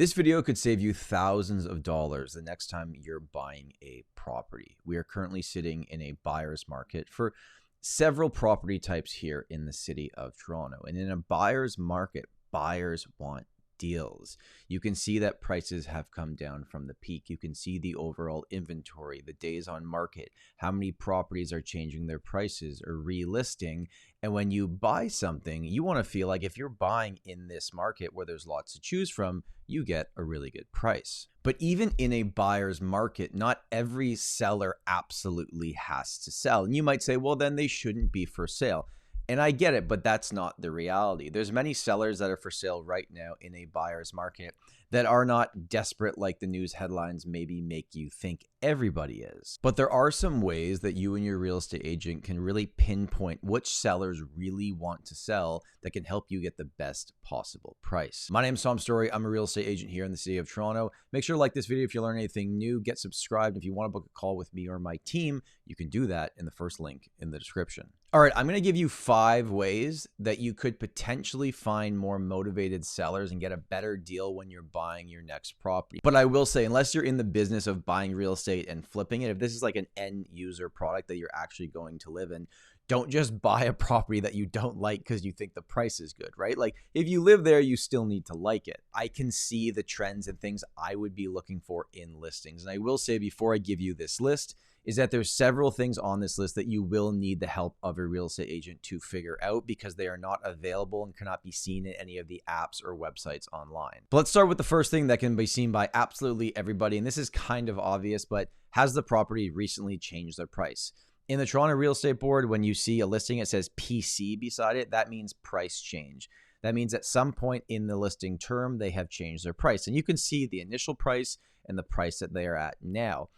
This video could save you thousands of dollars the next time you're buying a property. We are currently sitting in a buyer's market for several property types here in the city of Toronto. And in a buyer's market, buyers want deals. You can see that prices have come down from the peak. You can see the overall inventory, the days on market, how many properties are changing their prices or relisting. And when you buy something, you want to feel like if you're buying in this market where there's lots to choose from, you get a really good price. But even in a buyer's market, not every seller absolutely has to sell. And you might say, well, then they shouldn't be for sale. And I get it, but that's not the reality. There's many sellers that are for sale right now in a buyer's market that are not desperate like the news headlines maybe make you think everybody is. But there are some ways that you and your real estate agent can really pinpoint which sellers really want to sell that can help you get the best possible price. My name is Tom Storey. I'm a real estate agent here in the city of Toronto. Make sure to like this video if you learn anything new. Get subscribed. If you want to book a call with me or my team, you can do that in the first link in the description. All right, I'm going to give you 5 ways that you could potentially find more motivated sellers and get a better deal when you're buying your next property. But I will say, unless you're in the business of buying real estate and flipping it, if this is like an end user product that you're actually going to live in, don't just buy a property that you don't like because you think the price is good, right? Like if you live there, you still need to like it. I can see the trends and things I would be looking for in listings. And I will say before I give you this list, is that there's several things on this list that you will need the help of a real estate agent to figure out because they are not available and cannot be seen in any of the apps or websites online. But let's start with the first thing that can be seen by absolutely everybody. And this is kind of obvious, but has the property recently changed their price? In the Toronto Real Estate Board, when you see a listing, it says PC beside it. That means price change. That means at some point in the listing term, they have changed their price. And you can see the initial price and the price that they are at now.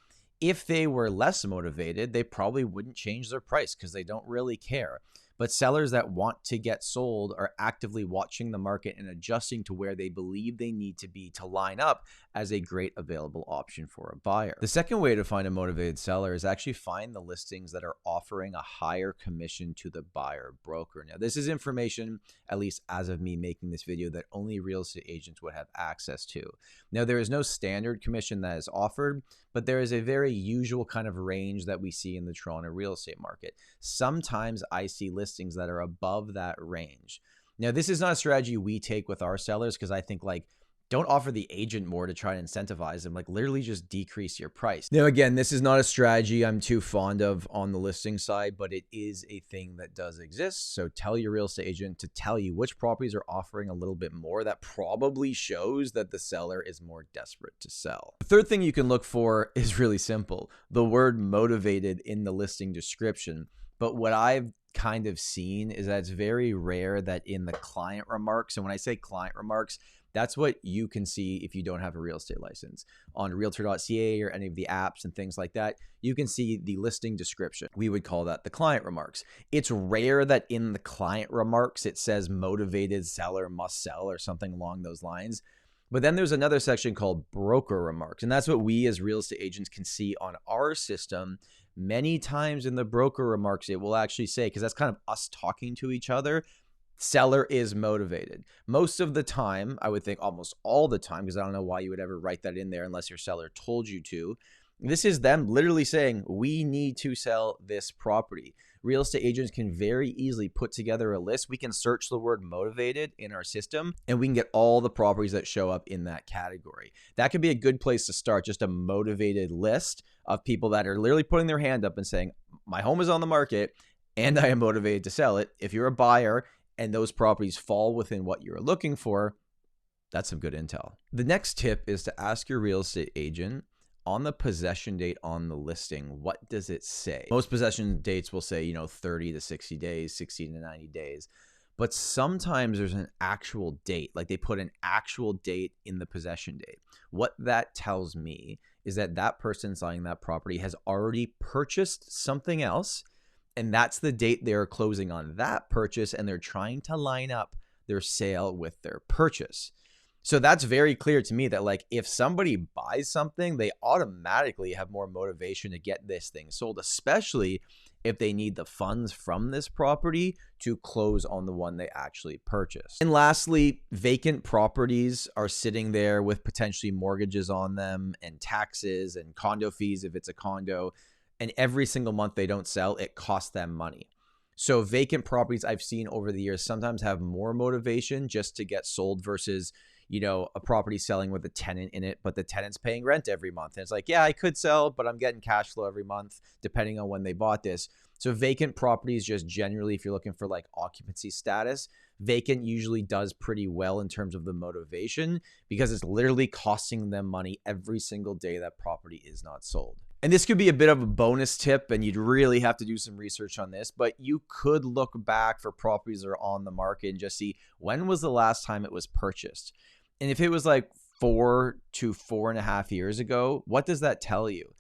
If they were less motivated, they probably wouldn't change their price because they don't really care. But sellers that want to get sold are actively watching the market and adjusting to where they believe they need to be to line up as a great available option for a buyer. The second way to find a motivated seller is actually find the listings that are offering a higher commission to the buyer broker. Now, this is information, at least as of me making this video, that only real estate agents would have access to. Now, there is no standard commission that is offered, but there is a very usual kind of range that we see in the Toronto real estate market. Sometimes I see listings that are above that range. Now, this is not a strategy we take with our sellers because I think don't offer the agent more to try to incentivize them, literally just decrease your price. Now, again, this is not a strategy I'm too fond of on the listing side, but it is a thing that does exist. So tell your real estate agent to tell you which properties are offering a little bit more. That probably shows that the seller is more desperate to sell. The third thing you can look for is really simple. The word motivated in the listing description. But what I've kind of seen is that it's very rare that in the client remarks, and when I say client remarks, that's what you can see if you don't have a real estate license. On realtor.ca or any of the apps and things like that, you can see the listing description. We would call that the client remarks. It's rare that in the client remarks, it says motivated seller must sell or something along those lines. But then there's another section called broker remarks. And that's what we as real estate agents can see on our system. Many times in the broker remarks, it will actually say, because that's kind of us talking to each other, seller is motivated. Most of the time, I would think almost all the time, because I don't know why you would ever write that in there unless your seller told you to. This is them literally saying, we need to sell this property. Real estate agents can very easily put together a list. We can search the word motivated in our system and we can get all the properties that show up in that category. That could be a good place to start, just a motivated list of people that are literally putting their hand up and saying, my home is on the market and I am motivated to sell it. If you're a buyer and those properties fall within what you're looking for, that's some good intel. The next tip is to ask your real estate agent on the possession date on the listing, what does it say? Most possession dates will say, 30 to 60 days, 60 to 90 days. But sometimes there's an actual date, like they put an actual date in the possession date. What that tells me is that that person selling that property has already purchased something else. And that's the date they're closing on that purchase. And they're trying to line up their sale with their purchase. So that's very clear to me that if somebody buys something, they automatically have more motivation to get this thing sold, especially if they need the funds from this property to close on the one they actually purchased. And lastly, vacant properties are sitting there with potentially mortgages on them and taxes and condo fees if it's a condo. And every single month they don't sell, it costs them money. So vacant properties I've seen over the years sometimes have more motivation just to get sold versus, you know, a property selling with a tenant in it, but the tenant's paying rent every month. And it's like, yeah, I could sell, but I'm getting cash flow every month, depending on when they bought this. So vacant properties, just generally, if you're looking for like occupancy status, vacant usually does pretty well in terms of the motivation because it's literally costing them money every single day that property is not sold. And this could be a bit of a bonus tip, and you'd really have to do some research on this, but you could look back for properties that are on the market and just see when was the last time it was purchased. And if it was like 4 to 4.5 years ago, what does that tell you?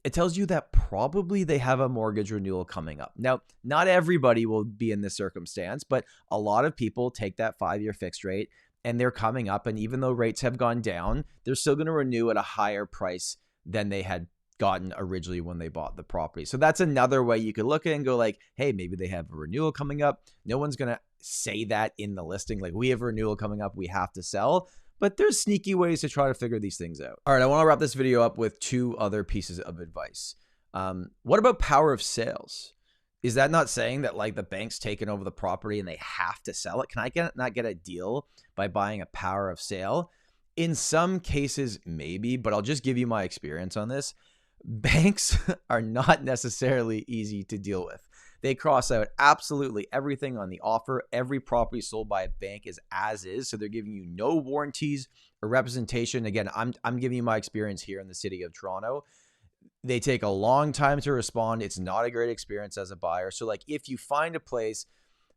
It tells you that probably they have a mortgage renewal coming up. Now, not everybody will be in this circumstance, but a lot of people take that 5-year fixed rate and they're coming up. And even though rates have gone down, they're still going to renew at a higher price than they had gotten originally when they bought the property. So that's another way you could look at it and go like, hey, maybe they have a renewal coming up. No one's going to say that in the listing. Like, we have a renewal coming up, we have to sell. But there's sneaky ways to try to figure these things out. All right, I want to wrap this video up with 2 other pieces of advice. What about power of sales? Is that not saying that like the bank's taken over the property and they have to sell it? Can I not get a deal by buying a power of sale? In some cases, maybe, but I'll just give you my experience on this. Banks are not necessarily easy to deal with. They cross out absolutely everything on the offer. Every property sold by a bank is as is. So they're giving you no warranties or representation. Again, I'm giving you my experience here in the city of Toronto. They take a long time to respond. It's not a great experience as a buyer. So like if you find a place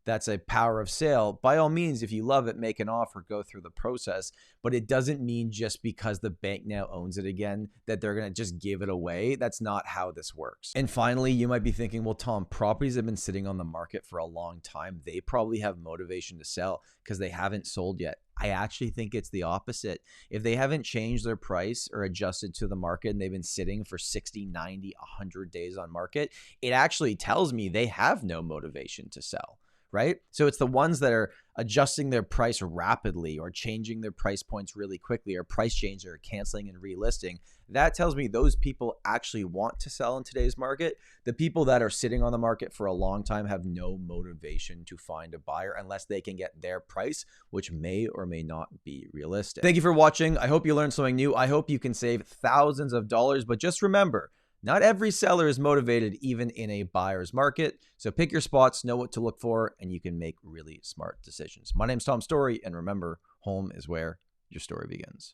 that's a power of sale, by all means, if you love it, make an offer, go through the process. But it doesn't mean just because the bank now owns it again that they're going to just give it away. That's not how this works. And finally, you might be thinking, well, Tom, properties have been sitting on the market for a long time. They probably have motivation to sell because they haven't sold yet. I actually think it's the opposite. If they haven't changed their price or adjusted to the market and they've been sitting for 60, 90, 100 days on market, it actually tells me they have no motivation to sell. Right? So it's the ones that are adjusting their price rapidly or changing their price points really quickly or price change or canceling and relisting. That tells me those people actually want to sell in today's market. The people that are sitting on the market for a long time have no motivation to find a buyer unless they can get their price, which may or may not be realistic. Thank you for watching. I hope you learned something new. I hope you can save thousands of dollars, but just remember, not every seller is motivated even in a buyer's market. So pick your spots, know what to look for, and you can make really smart decisions. My name's Tom Storey, and remember, home is where your story begins.